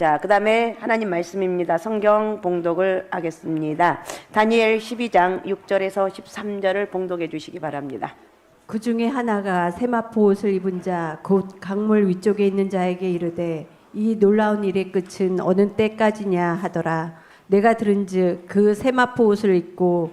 자, 그 다음에 하나님 말씀입니다. 성경 봉독을 하겠습니다. 다니엘 12장 6절에서 13절을 봉독해 주시기 바랍니다. 그 중에 하나가 세마포 옷을 입은 자 곧 강물 위쪽에 있는 자에게 이르되 이 놀라운 일의 끝은 어느 때까지냐 하더라. 내가 들은즉 그 세마포 옷을 입고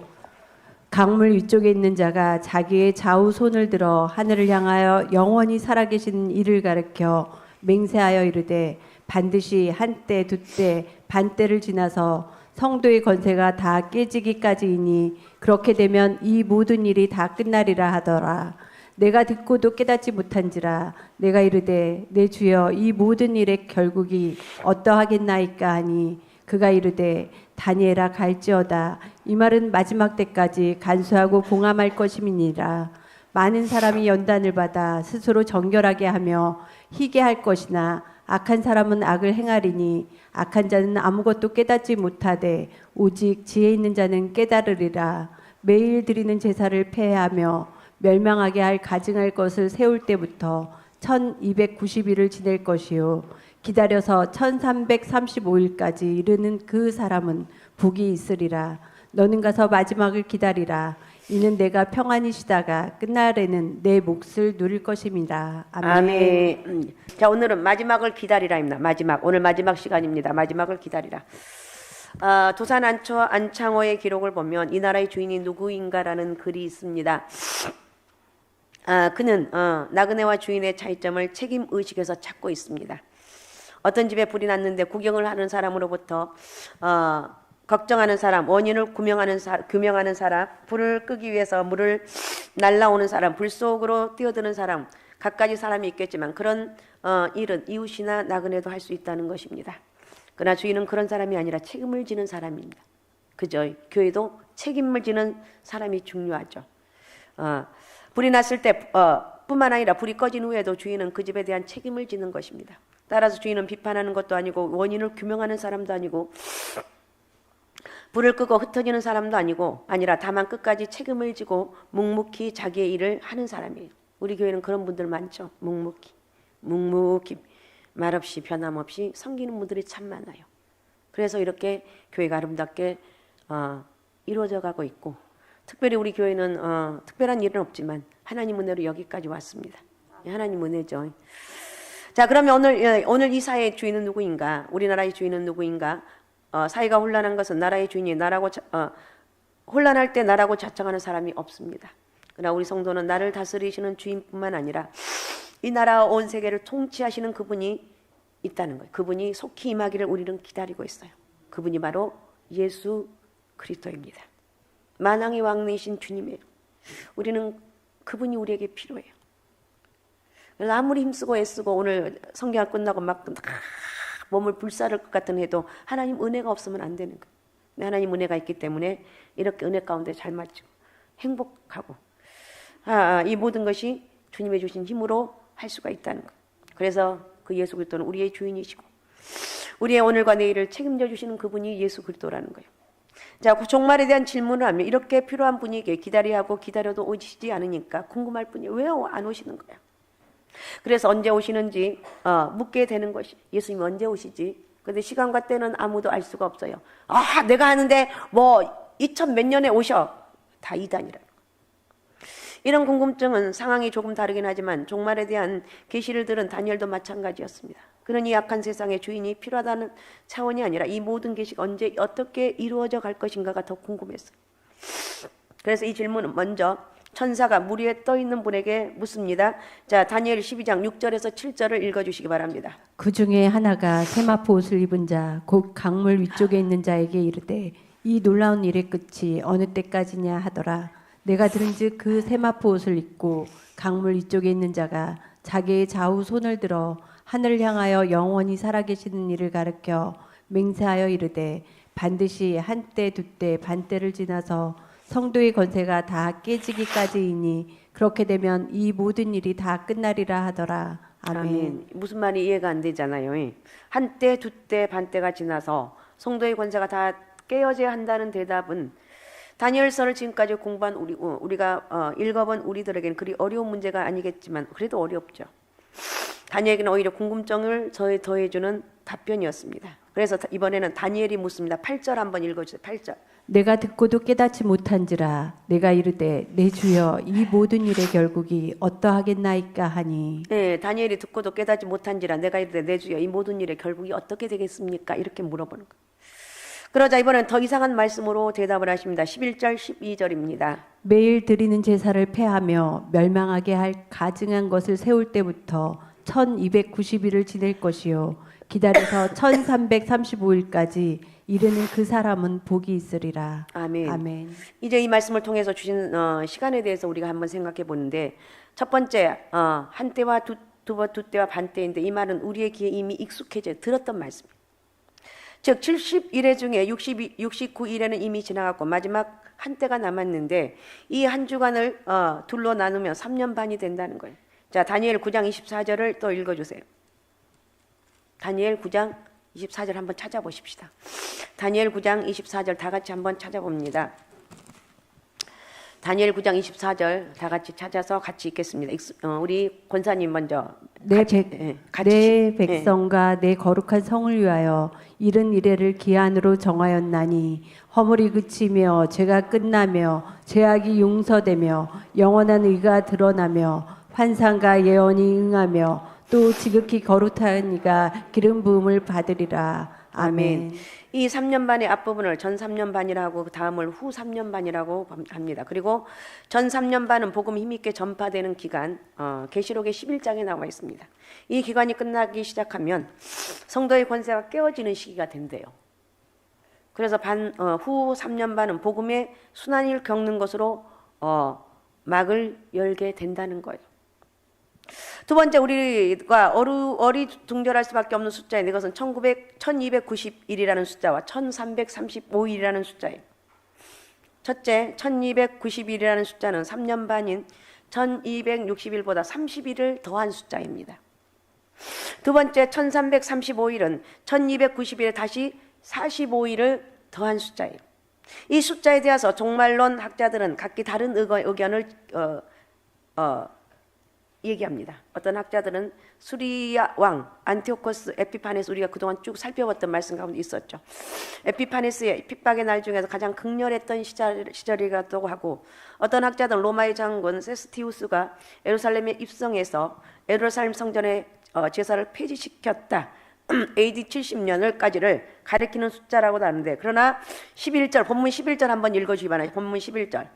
강물 위쪽에 있는 자가 자기의 좌우 손을 들어 하늘을 향하여 영원히 살아계신 이를 가리켜 맹세하여 이르되 반드시 한때 두때 반때를 지나서 성도의 권세가 다 깨지기까지이니 그렇게 되면 이 모든 일이 다 끝나리라 하더라. 내가 듣고도 깨닫지 못한지라. 내가 이르되 내 주여 이 모든 일의 결국이 어떠하겠나이까 하니 그가 이르되 다니엘아 갈지어다. 이 말은 마지막 때까지 간수하고 봉함할 것임이니라. 많은 사람이 연단을 받아 스스로 정결하게 하며 희게 할 것이나 악한 사람은 악을 행하리니 악한 자는 아무것도 깨닫지 못하되 오직 지혜 있는 자는 깨달으리라. 매일 드리는 제사를 폐하며 멸망하게 할 가증할 것을 세울 때부터 1290일을 지낼 것이요 기다려서 1335일까지 이르는 그 사람은 복이 있으리라. 너는 가서 마지막을 기다리라. 이는 내가 평안히 쉬다가 끝날에는 내 몫을 누릴 것입니다. 아멘. 아멘. 자, 오늘은 마지막을 기다리라입니다. 마지막. 오늘 마지막 시간입니다. 마지막을 기다리라. 도산 안창호의 기록을 보면 이 나라의 주인이 누구인가라는 글이 있습니다. 그는 나그네와 주인의 차이점을 책임의식에서 찾고 있습니다. 어떤 집에 불이 났는데 구경을 하는 사람으로부터 걱정하는 사람, 원인을 규명하는 사람, 불을 끄기 위해서 물을 날라오는 사람, 불 속으로 뛰어드는 사람, 갖가지 사람이 있겠지만 그런 일은 이웃이나 나그네도 할 수 있다는 것입니다. 그러나 주인은 그런 사람이 아니라 책임을 지는 사람입니다. 그죠? 교회도 책임을 지는 사람이 중요하죠. 불이 났을 때 뿐만 아니라 불이 꺼진 후에도 주인은 그 집에 대한 책임을 지는 것입니다. 따라서 주인은 비판하는 것도 아니고 원인을 규명하는 사람도 아니고 불을 끄고 흩어지는 사람도 아니라 다만 끝까지 책임을 지고 묵묵히 자기의 일을 하는 사람이에요. 우리 교회는 그런 분들 많죠. 묵묵히 말없이 변함없이 섬기는 분들이 참 많아요. 그래서 이렇게 교회가 아름답게 이루어져 가고 있고 특별히 우리 교회는 특별한 일은 없지만 하나님 은혜로 여기까지 왔습니다. 하나님 은혜죠. 자, 그러면 오늘 이 사회의 주인은 누구인가? 우리나라의 주인은 누구인가? 사회가 혼란한 것은 나라의 주인이 혼란할 때 나라고 자청하는 사람이 없습니다. 그러나 우리 성도는 나를 다스리시는 주인뿐만 아니라 이 나라와 온 세계를 통치하시는 그분이 있다는 거예요. 그분이 속히 임하기를 우리는 기다리고 있어요. 그분이 바로 예수 그리스도입니다. 만왕의 왕이신 주님이에요. 우리는 그분이 우리에게 필요해요. 그래서 아무리 힘쓰고 애쓰고 오늘 성경 끝나고 막 몸을 불사를 것 같은 해도 하나님 은혜가 없으면 안 되는 거예요. 하나님 은혜가 있기 때문에 이렇게 은혜 가운데 잘 맞죠. 행복하고 이 모든 것이 주님의 주신 힘으로 할 수가 있다는 거예요. 그래서 그 예수 그리스도는 우리의 주인이시고 우리의 오늘과 내일을 책임져 주시는 그분이 예수 그리스도라는 거예요. 자, 그 종말에 대한 질문을 하면 이렇게 필요한 분에게 기다려도 오시지 않으니까 궁금할 뿐이 왜 안 오시는 거예요. 그래서 언제 오시는지 묻게 되는 것이 예수님이 언제 오시지? 근데 시간과 때는 아무도 알 수가 없어요. 내가 하는데 2000 몇 년에 오셔. 다 이단이라. 이런 궁금증은 상황이 조금 다르긴 하지만 종말에 대한 계시를 들은 다니엘도 마찬가지였습니다. 그는 이 악한 세상의 주인이 필요하다는 차원이 아니라 이 모든 계시가 언제 어떻게 이루어져 갈 것인가가 더 궁금했어요. 그래서 이 질문은 먼저 천사가 물 위에 떠 있는 분에게 묻습니다. 자, 다니엘 12장 6절에서 7절을 읽어주시기 바랍니다. 그 중에 하나가 세마포 옷을 입은 자 곧 강물 위쪽에 있는 자에게 이르되 이 놀라운 일의 끝이 어느 때까지냐 하더라. 내가 들은즉 그 세마포 옷을 입고 강물 위쪽에 있는 자가 자기의 좌우 손을 들어 하늘을 향하여 영원히 살아계시는 이를 가리켜 맹세하여 이르되 반드시 한때 두때 반때를 지나서 성도의 권세가 다 깨지기까지이니 그렇게 되면 이 모든 일이 다 끝나리라 하더라. 아멘. 무슨 말이 이해가 안 되잖아요. 한때 두때 반때가 지나서 성도의 권세가 다 깨어져야 한다는 대답은 다니엘서를 지금까지 공부한 우리가 읽어본 우리들에게는 그리 어려운 문제가 아니겠지만 그래도 어렵죠. 다니엘에게는 오히려 궁금증을 더해주는 답변이었습니다. 그래서 이번에는 다니엘이 묻습니다. 8절 한번 읽어주세요. 8절. 내가 듣고도 깨닫지 못한지라 내가 이르되 내 주여 이 모든 일의 결국이 어떠하겠나이까 하니. 네, 다니엘이 듣고도 깨닫지 못한지라 내가 이르되 내 주여 이 모든 일의 결국이 어떻게 되겠습니까? 이렇게 물어보는 거예요. 그러자 이번엔 더 이상한 말씀으로 대답을 하십니다. 11절 12절입니다. 매일 드리는 제사를 폐하며 멸망하게 할 가증한 것을 세울 때부터 1290일을 지낼 것이요 기다려서 1335일까지 이르는 그 사람은 복이 있으리라. 아멘. 아멘. 이제 이 말씀을 통해서 주신 시간에 대해서 우리가 한번 생각해 보는데, 첫 번째 한때와 두 때와 반때인데, 이 말은 우리의 귀에 이미 익숙해져 들었던 말씀입니다. 즉 70일의 중에 69일에는 이미 지나갔고 마지막 한때가 남았는데, 이 한 주간을 둘로 나누면 3년 반이 된다는 거예요. 자, 다니엘 9장 24절을 또 읽어주세요. 다니엘 9장 24절 한번 찾아보십시다. 다니엘 9장 24절 다 같이 한번 찾아봅니다. 다니엘 9장 24절 다 같이 찾아서 같이 읽겠습니다. 우리 권사님 먼저. 내 같이. 백성과 내 거룩한 성을 위하여 이른 이래를 기한으로 정하였나니 허물이 그치며 죄가 끝나며 죄악이 용서되며 영원한 의가 드러나며 환상과 예언이 응하며 또 지극히 거룩한 이가 기름 부음을 받으리라. 아멘. 이 3년 반의 앞부분을 전 3년 반이라고, 그 다음을 후 3년 반이라고 합니다. 그리고 전 3년 반은 복음이 힘있게 전파되는 기간, 계시록의 11장에 나와 있습니다. 이 기간이 끝나기 시작하면 성도의 권세가 깨어지는 시기가 된대요. 그래서 후 3년 반은 복음의 순환을 겪는 것으로 막을 열게 된다는 거예요. 두 번째, 우리가 어리둥절할 수밖에 없는 숫자인데, 이것은 1291이라는 숫자와 1335일이라는 숫자예요. 첫째, 1291이라는 숫자는 3년 반인 1260일보다 30일을 더한 숫자입니다. 두 번째, 1335일은 1290일에 다시 45일을 더한 숫자예요. 이 숫자에 대해서 종말론 학자들은 각기 다른 의견을 얘기합니다. 어떤 학자들은 수리아 왕 안티오코스 에피파네스, 우리가 그동안 쭉 살펴봤던 말씀 가운데 있었죠. 에피파네스의 핍박의 날 중에서 가장 극렬했던 시절이라고 하고, 어떤 학자들은 로마의 장군 세스티우스가 예루살렘에 입성해서 예루살렘 성전의 제사를 폐지시켰다. AD 70년을까지를 가리키는 숫자라고도 하는데, 그러나 11절, 본문 11절 한번 읽어주기 바랍니다. 본문 11절.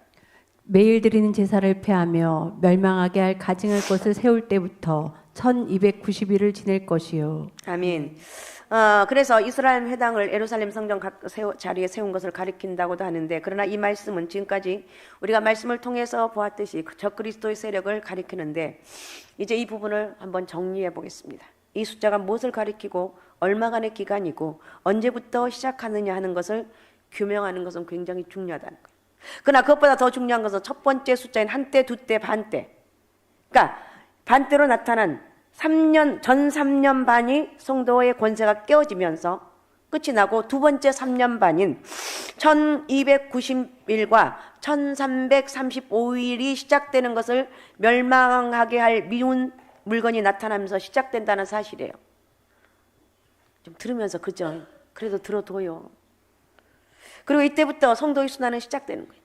매일 드리는 제사를 폐하며 멸망하게 할 가증할 것을 세울 때부터 1290일을 지낼 것이요. 아멘. 그래서 이스라엘 회당을 예루살렘 성전 자리에 세운 것을 가리킨다고도 하는데, 그러나 이 말씀은 지금까지 우리가 말씀을 통해서 보았듯이 적그리스도의 세력을 가리키는데, 이제 이 부분을 한번 정리해 보겠습니다. 이 숫자가 무엇을 가리키고 얼마간의 기간이고 언제부터 시작하느냐 하는 것을 규명하는 것은 굉장히 중요하다는 거예요. 그러나 그것보다 더 중요한 것은 첫 번째 숫자인 한때, 두때, 반때. 그러니까 반때로 나타난 전 3년 반이 성도의 권세가 깨어지면서 끝이 나고, 두 번째 3년 반인 1290일과 1335일이 시작되는 것을 멸망하게 할 미운 물건이 나타나면서 시작된다는 사실이에요. 좀 들으면서, 그죠? 그래도 들어둬요. 그리고 이때부터 성도의 순환은 시작되는 거예요.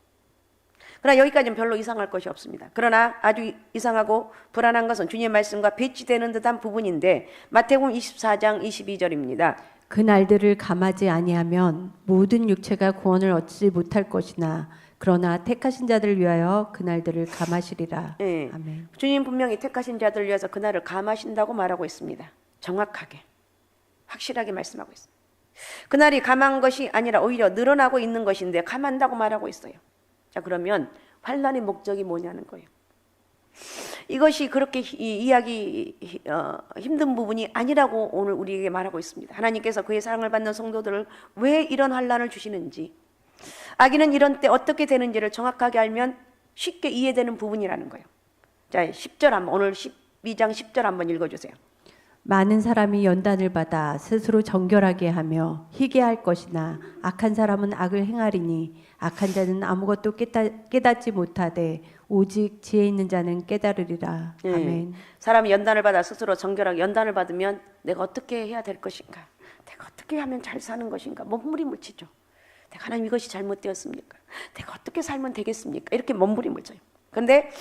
그러나 여기까지는 별로 이상할 것이 없습니다. 그러나 아주 이상하고 불안한 것은 주님의 말씀과 배치되는 듯한 부분인데, 마태복음 24장 22절입니다. 그 날들을 감하지 아니하면 모든 육체가 구원을 얻지 못할 것이나 그러나 택하신 자들을 위하여 그 날들을 감하시리라. 네. 아멘. 주님 분명히 택하신 자들을 위해서 그날을 감하신다고 말하고 있습니다. 정확하게, 확실하게 말씀하고 있습니다. 그날이 감한 것이 아니라 오히려 늘어나고 있는 것인데 감한다고 말하고 있어요. 자, 그러면 환난의 목적이 뭐냐는 거예요. 이것이 그렇게 이해하기 힘든 부분이 아니라고 오늘 우리에게 말하고 있습니다. 하나님께서 그의 사랑을 받는 성도들을 왜 이런 환난을 주시는지, 악인은 이런 때 어떻게 되는지를 정확하게 알면 쉽게 이해되는 부분이라는 거예요. 자, 10절 한번, 오늘 12장 10절 한번 읽어주세요. 많은 사람이 연단을 받아 스스로 정결하게 하며 희게할 것이나 악한 사람은 악을 행하리니 악한 자는 아무것도 깨닫지 못하되 오직 지혜 있는 자는 깨달으리라. 예. 아멘. 사람이 연단을 받아 스스로 정결하게 연단을 받으면 내가 어떻게 해야 될 것인가? 내가 어떻게 하면 잘 사는 것인가? 몸부림을치죠. 내가 하나님 이것이 잘못되었습니까? 내가 어떻게 살면 되겠습니까? 이렇게 몸부림을 쳐요. 그런데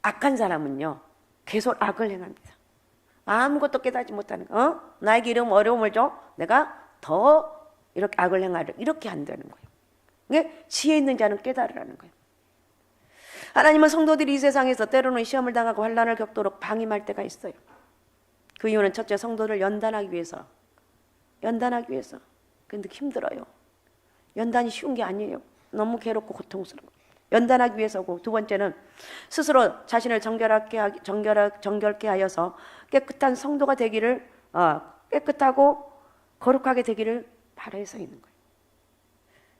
악한 사람은요 계속 악을 행합니다. 아무것도 깨닫지 못하는 거. 나에게 이런 어려움을 줘. 내가 더 이렇게 악을 행하려. 이렇게 한다는 거예요. 이게 지혜 있는 자는 깨달으라는 거예요. 하나님은 성도들이 이 세상에서 때로는 시험을 당하고 환난을 겪도록 방임할 때가 있어요. 그 이유는 첫째 성도를 연단하기 위해서. 근데 힘들어요. 연단이 쉬운 게 아니에요. 너무 괴롭고 고통스러워. 연단하기 위해서고, 두 번째는 스스로 자신을 정결케 하여서 깨끗한 성도가 되기를, 깨끗하고 거룩하게 되기를 바라서 있는 거예요.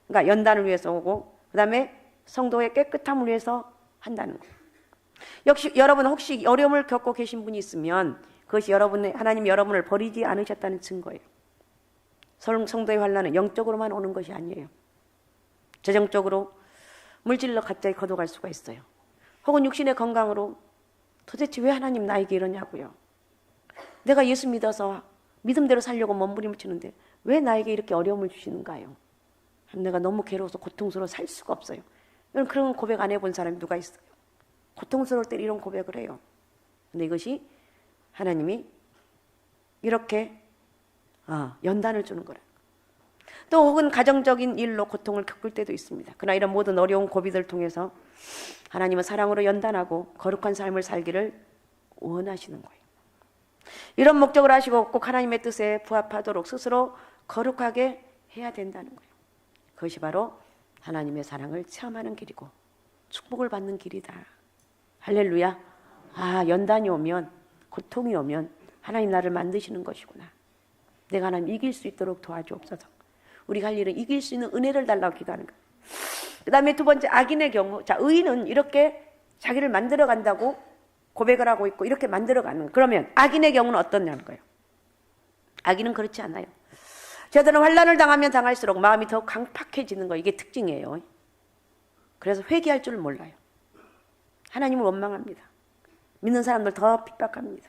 그러니까 연단을 위해서 오고, 그 다음에 성도의 깨끗함을 위해서 한다는 거예요. 역시 여러분 혹시 어려움을 겪고 계신 분이 있으면 그것이 하나님 여러분을 버리지 않으셨다는 증거예요. 성도의 환난은 영적으로만 오는 것이 아니에요. 재정적으로 물질로 갑자기 걷어갈 수가 있어요. 혹은 육신의 건강으로 도대체 왜 하나님 나에게 이러냐고요. 내가 예수 믿어서 믿음대로 살려고 몸부림을 치는데 왜 나에게 이렇게 어려움을 주시는가요? 내가 너무 괴로워서 고통스러워 살 수가 없어요. 여러분 그런 고백 안 해본 사람이 누가 있어요? 고통스러울 때 이런 고백을 해요. 근데 이것이 하나님이 이렇게 연단을 주는 거라. 또 혹은 가정적인 일로 고통을 겪을 때도 있습니다. 그러나 이런 모든 어려운 고비들을 통해서 하나님은 사랑으로 연단하고 거룩한 삶을 살기를 원하시는 거예요. 이런 목적을 하시고 꼭 하나님의 뜻에 부합하도록 스스로 거룩하게 해야 된다는 거예요. 그것이 바로 하나님의 사랑을 체험하는 길이고 축복을 받는 길이다. 할렐루야. 연단이 오면, 고통이 오면 하나님 나를 만드시는 것이구나. 내가 하나님 이길 수 있도록 도와주옵소서. 우리가 할 일은 이길 수 있는 은혜를 달라고 기도하는 거예요. 그 다음에 두 번째, 악인의 경우. 자, 의인은 이렇게 자기를 만들어 간다고 고백을 하고 있고 이렇게 만들어 가는 거예요. 그러면 악인의 경우는 어떠냐는 거예요. 악인은 그렇지 않아요. 저들은 환난을 당하면 당할수록 마음이 더 강팍해지는 거, 이게 특징이에요. 그래서 회개할 줄 몰라요. 하나님을 원망합니다. 믿는 사람들 더 핍박합니다.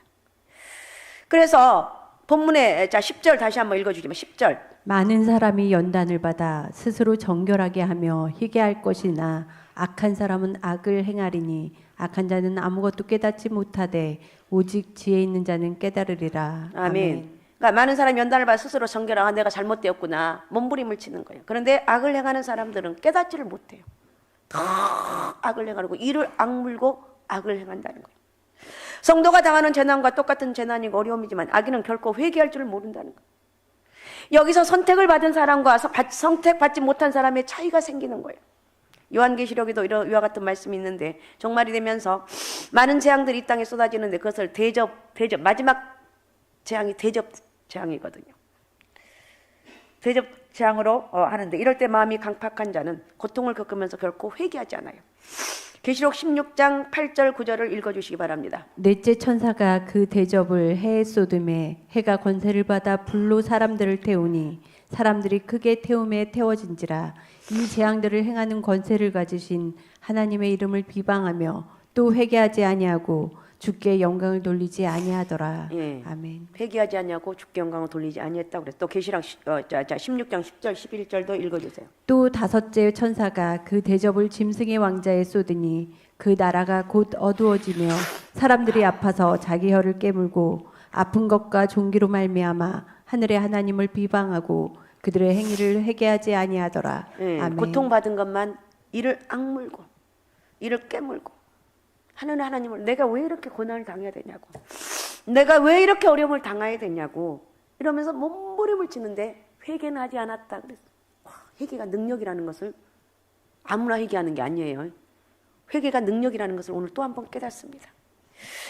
그래서 본문에 10절 다시 한번 읽어주시면 10절. 많은 사람이 연단을 받아 스스로 정결하게 하며 희게할 것이나 악한 사람은 악을 행하리니 악한 자는 아무것도 깨닫지 못하되 오직 지혜 있는 자는 깨달으리라. 아멘. 그러니까 많은 사람이 연단을 받아 스스로 정결하고 내가 잘못되었구나 몸부림을 치는 거예요. 그런데 악을 행하는 사람들은 깨닫지를 못해요. 더 악을 행하고 이를 악물고 악을 행한다는 거예요. 성도가 당하는 재난과 똑같은 재난이고 어려움이지만 악인은 결코 회개할 줄을 모른다는 거예요. 여기서 선택을 받은 사람과 선택받지 못한 사람의 차이가 생기는 거예요. 요한계시록에도 이와 같은 말씀이 있는데 종말이 되면서 많은 재앙들이 이 땅에 쏟아지는데 그것을 마지막 재앙이 대접 재앙이거든요. 대접 재앙으로 하는데 이럴 때 마음이 강팍한 자는 고통을 겪으면서 결코 회개하지 않아요. 계시록 16장 8절 9절을 읽어주시기 바랍니다. 넷째 천사가 그 대접을 해에 쏟음에 해가 권세를 받아 불로 사람들을 태우니 사람들이 크게 태움에 태워진지라. 이 재앙들을 행하는 권세를 가지신 하나님의 이름을 비방하며 또 회개하지 아니하고 주께 영광을 돌리지 아니하더라. 예. 아멘. 회개하지 않냐고 주께 영광을 돌리지 아니했다고 그랬어. 또 계시록 16장 10절 11절도 읽어주세요. 또 다섯째 천사가 그 대접을 짐승의 왕자에 쏟으니 그 나라가 곧 어두워지며 사람들이 아파서 자기 혀를 깨물고 아픈 것과 종기로 말미암아 하늘의 하나님을 비방하고 그들의 행위를 회개하지 아니하더라. 예. 아멘. 고통받은 것만 이를 악물고 이를 깨물고 하늘의 하나님을 내가 왜 이렇게 고난을 당해야 되냐고, 내가 왜 이렇게 어려움을 당해야 되냐고 이러면서 몸부림을 치는데 회개는 하지 않았다 그랬어. 회개가 능력이라는 것을 아무나 회개하는 게 아니에요. 회개가 능력이라는 것을 오늘 또 한 번 깨닫습니다.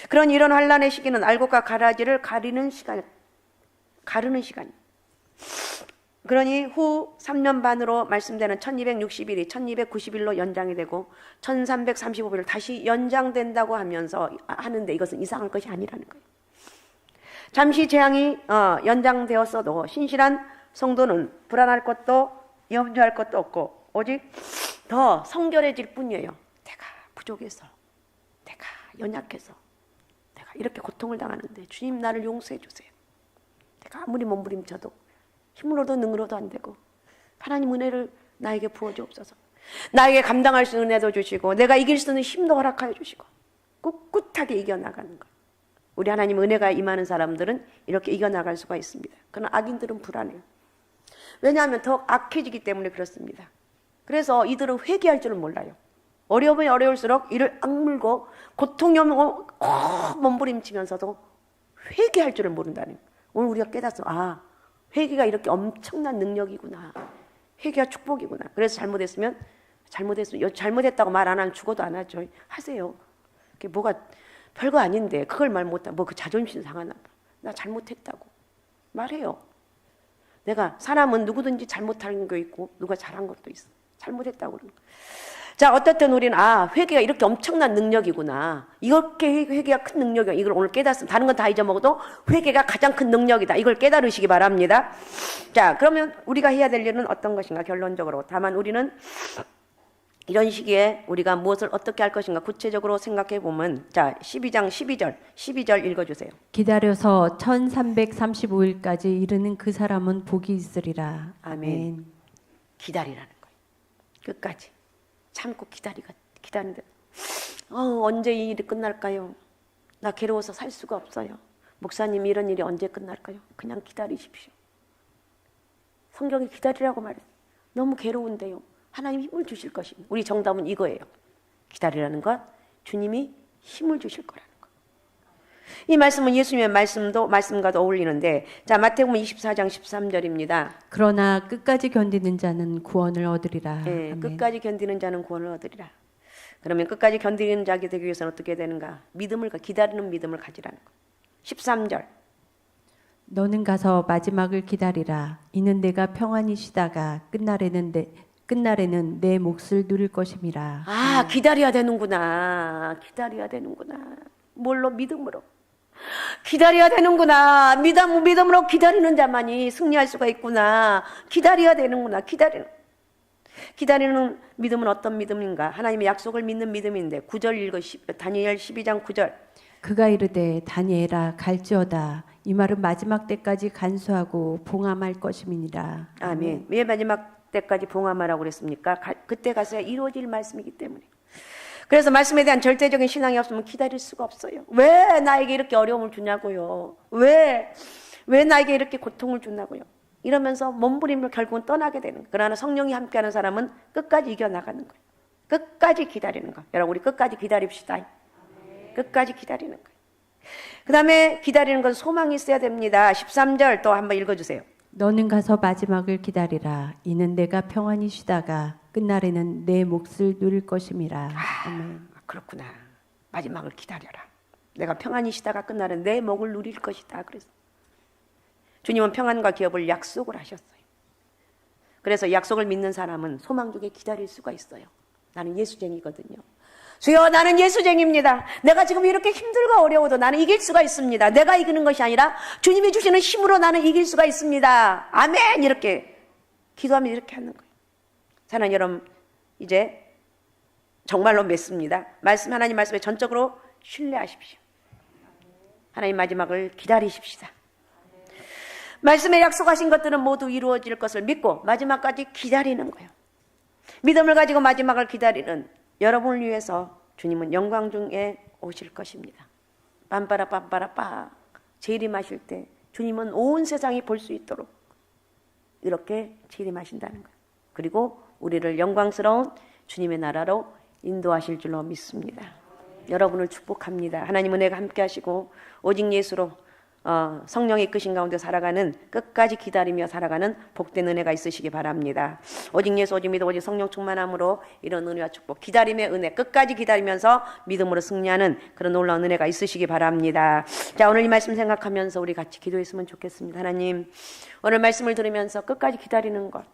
그런 이런 환난의 시기는 알곡과 가라지를 가르는 시간. 그러니 후 3년 반으로 말씀되는 1260일이 1290일로 연장이 되고 1335일을 다시 연장된다고 하면서 하는데 이것은 이상한 것이 아니라는 거예요. 잠시 재앙이 연장되었어도 신실한 성도는 불안할 것도 염려할 것도 없고 오직 더 성결해질 뿐이에요. 내가 부족해서, 내가 연약해서, 내가 이렇게 고통을 당하는데 주님 나를 용서해 주세요. 내가 아무리 몸부림쳐도 힘으로도 능으로도 안 되고 하나님 은혜를 나에게 부어주옵소서. 나에게 감당할 수 있는 은혜도 주시고 내가 이길 수 있는 힘도 허락하여 주시고 꿋꿋하게 이겨나가는 것. 우리 하나님 은혜가 임하는 사람들은 이렇게 이겨나갈 수가 있습니다. 그러나 악인들은 불안해요. 왜냐하면 더 악해지기 때문에 그렇습니다. 그래서 이들은 회개할 줄은 몰라요. 어려우면 어려울수록 이를 악물고 고통이 오면 몸부림치면서도 회개할 줄을 모른다는 거예요. 오늘 우리가 깨닫어 회개가 이렇게 엄청난 능력이구나. 회개가 축복이구나. 그래서 잘못했으면 잘못했다고 말 안 하면 죽어도 안 하죠. 하세요. 그게 뭐가 별거 아닌데 그걸 말 못하면 뭐 그 자존심 상하나 봐. 나 잘못했다고 말해요. 내가 사람은 누구든지 잘못한 거 있고 누가 잘한 것도 있어. 잘못했다고 그러는 거. 자, 어떻든 우리는 회개가 이렇게 엄청난 능력이구나. 이렇게 회개가 큰 능력이야. 이걸 오늘 깨닫으면 다른 건 다 잊어먹어도 회개가 가장 큰 능력이다. 이걸 깨달으시기 바랍니다. 자, 그러면 우리가 해야 될 일은 어떤 것인가 결론적으로. 다만 우리는 이런 시기에 우리가 무엇을 어떻게 할 것인가 구체적으로 생각해 보면 자 12장 12절 읽어주세요. 기다려서 1335일까지 이르는 그 사람은 복이 있으리라. 아멘. 기다리라는 거예요. 끝까지 참고 기다리는데 언제 이 일이 끝날까요? 나 괴로워서 살 수가 없어요. 목사님 이런 일이 언제 끝날까요? 그냥 기다리십시오. 성경이 기다리라고 말해요. 너무 괴로운데요. 하나님 힘을 주실 것입니다. 우리 정답은 이거예요. 기다리라는 것, 주님이 힘을 주실 거라는 것. 이 말씀은 예수님의 말씀과도 어울리는데 자 마태복음 24장 13절입니다. 그러나 끝까지 견디는 자는 구원을 얻으리라. 네, 아멘. 끝까지 견디는 자는 구원을 얻으리라. 그러면 끝까지 견디는 자가 되기 위해서는 어떻게 되는가? 기다리는 믿음을 가지라는 것. 13절. 너는 가서 마지막을 기다리라. 이는 내가 평안히 쉬다가 끝날에는 내 몫을 누릴 것임이라. 기다려야 되는구나. 뭘로? 믿음으로. 기다려야 되는구나. 믿음으로 기다리는 자만이 승리할 수가 있구나. 기다려야 되는구나. 기다리는 믿음은 어떤 믿음인가? 하나님의 약속을 믿는 믿음인데 9절 읽어 다니엘 12장 9절. 그가 이르되 다니엘아 갈지어다. 이 말은 마지막 때까지 간수하고 봉함할 것임이니라. 아멘. 왜 마지막 때까지 봉함하라고 그랬습니까? 그때 가서야 이루어질 말씀이기 때문에. 그래서 말씀에 대한 절대적인 신앙이 없으면 기다릴 수가 없어요. 왜 나에게 이렇게 어려움을 주냐고요. 왜 나에게 이렇게 고통을 주냐고요. 이러면서 몸부림을 결국은 떠나게 되는 거예요. 그러나 성령이 함께하는 사람은 끝까지 이겨나가는 거예요. 끝까지 기다리는 거예요. 여러분 우리 끝까지 기다립시다. 끝까지 기다리는 거예요. 그 다음에 기다리는 건 소망이 있어야 됩니다. 13절 또 한번 읽어주세요. 너는 가서 마지막을 기다리라. 이는 내가 평안히 쉬다가 끝날에는 내 몫을 누릴 것임이라. 아멘. 그렇구나. 마지막을 기다려라. 내가 평안히 쉬다가 끝날에는 내 몫을 누릴 것이다. 그래서 주님은 평안과 기업을 약속을 하셨어요. 그래서 약속을 믿는 사람은 소망 속에 기다릴 수가 있어요. 나는 예수쟁이거든요. 주여 나는 예수쟁이입니다. 내가 지금 이렇게 힘들고 어려워도 나는 이길 수가 있습니다. 내가 이기는 것이 아니라 주님이 주시는 힘으로 나는 이길 수가 있습니다. 아멘. 이렇게 기도하면 이렇게 하는 거예요. 사랑하는 여러분 이제 정말로 맺습니다. 하나님 말씀에 전적으로 신뢰하십시오. 하나님 마지막을 기다리십시다. 말씀에 약속하신 것들은 모두 이루어질 것을 믿고 마지막까지 기다리는 거예요. 믿음을 가지고 마지막을 기다리는 여러분을 위해서 주님은 영광 중에 오실 것입니다. 빰빠라빰빠라빠 재림하실 때 주님은 온 세상이 볼 수 있도록 이렇게 재림하신다는 거예요. 그리고 우리를 영광스러운 주님의 나라로 인도하실 줄로 믿습니다. 여러분을 축복합니다. 하나님 은혜가 함께 하시고 오직 예수로 성령의 이끄신 가운데 살아가는 끝까지 기다리며 살아가는 복된 은혜가 있으시기 바랍니다. 오직 예수 오직 믿음 오직 성령 충만함으로 이런 은혜와 축복 기다림의 은혜 끝까지 기다리면서 믿음으로 승리하는 그런 놀라운 은혜가 있으시기 바랍니다. 자 오늘 이 말씀 생각하면서 우리 같이 기도했으면 좋겠습니다. 하나님 오늘 말씀을 들으면서 끝까지 기다리는 것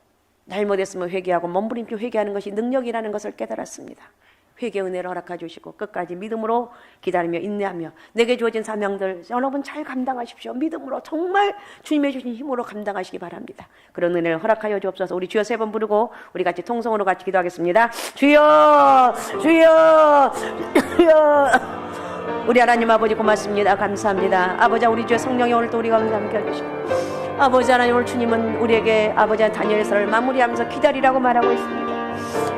잘못했으면 회개하고 몸부림쳐 회개하는 것이 능력이라는 것을 깨달았습니다. 회개 은혜를 허락해 주시고 끝까지 믿음으로 기다리며 인내하며 내게 주어진 사명들 여러분 잘 감당하십시오. 믿음으로 정말 주님의 주신 힘으로 감당하시기 바랍니다. 그런 은혜를 허락하여 주옵소서. 우리 주여 3번 부르고 우리 같이 통성으로 같이 기도하겠습니다. 주여 주여 주여. 우리 하나님 아버지 고맙습니다. 감사합니다. 아버지 우리 주의 성령이 오늘도 우리 가운데 함께 해주시고 아버지 하나님 오늘 주님은 우리에게 아버지 다니엘서를 마무리하면서 기다리라고 말하고 있습니다.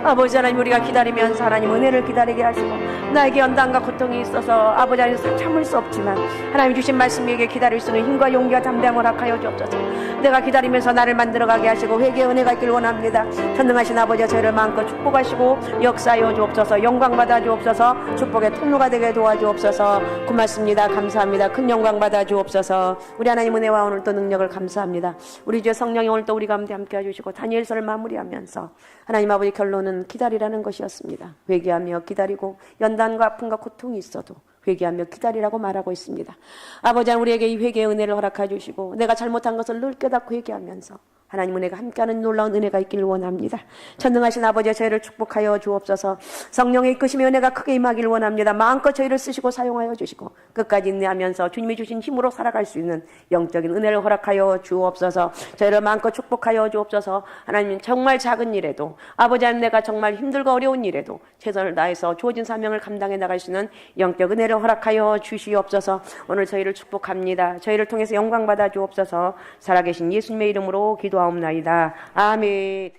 아버지 하나님 우리가 기다리면서 하나님 은혜를 기다리게 하시고 나에게 연단과 고통이 있어서 아버지 하나님 참을 수 없지만 하나님 주신 말씀에게 기다릴 수 있는 힘과 용기와 담대함을 허락하여 주옵소서. 내가 기다리면서 나를 만들어가게 하시고 회개의 은혜가 있길 원합니다. 전능하신 아버지와 저희를 마음껏 축복하시고 역사하여 주옵소서. 영광 받아 주옵소서. 축복의 통로가 되게 도와주옵소서. 고맙습니다. 감사합니다. 큰 영광 받아 주옵소서. 우리 하나님 은혜와 오늘 또 능력을 감사합니다. 우리 주의 성령이 오늘 또 우리 가운데 함께 해주시고 다니엘서를 마무리하면서 하나님 아버지 결론은 기다리라는 것이었습니다. 회개하며 기다리고 연단과 아픔과 고통이 있어도 회개하며 기다리라고 말하고 있습니다. 아버지 하나님 우리에게 이 회개의 은혜를 허락해 주시고 내가 잘못한 것을 늘 깨닫고 회개하면서 하나님 은혜가 함께하는 놀라운 은혜가 있기를 원합니다. 전능하신 아버지와 저희를 축복하여 주옵소서. 성령의 이끄심의 은혜가 크게 임하기를 원합니다. 마음껏 저희를 쓰시고 사용하여 주시고 끝까지 인내하면서 주님이 주신 힘으로 살아갈 수 있는 영적인 은혜를 허락하여 주옵소서. 저희를 마음껏 축복하여 주옵소서. 하나님 정말 작은 일에도 아버지 하나님 내가 정말 힘들고 어려운 일에도 최선을 다해서 주어진 사명을 감당해 나갈 수 있는 영적 은혜를 허락하여 주시옵소서. 오늘 저희를 축복합니다. 저희를 통해서 영광 받아 주옵소서. 살아계신 예수님의 이름으로 기도하옵나이다. 아멘.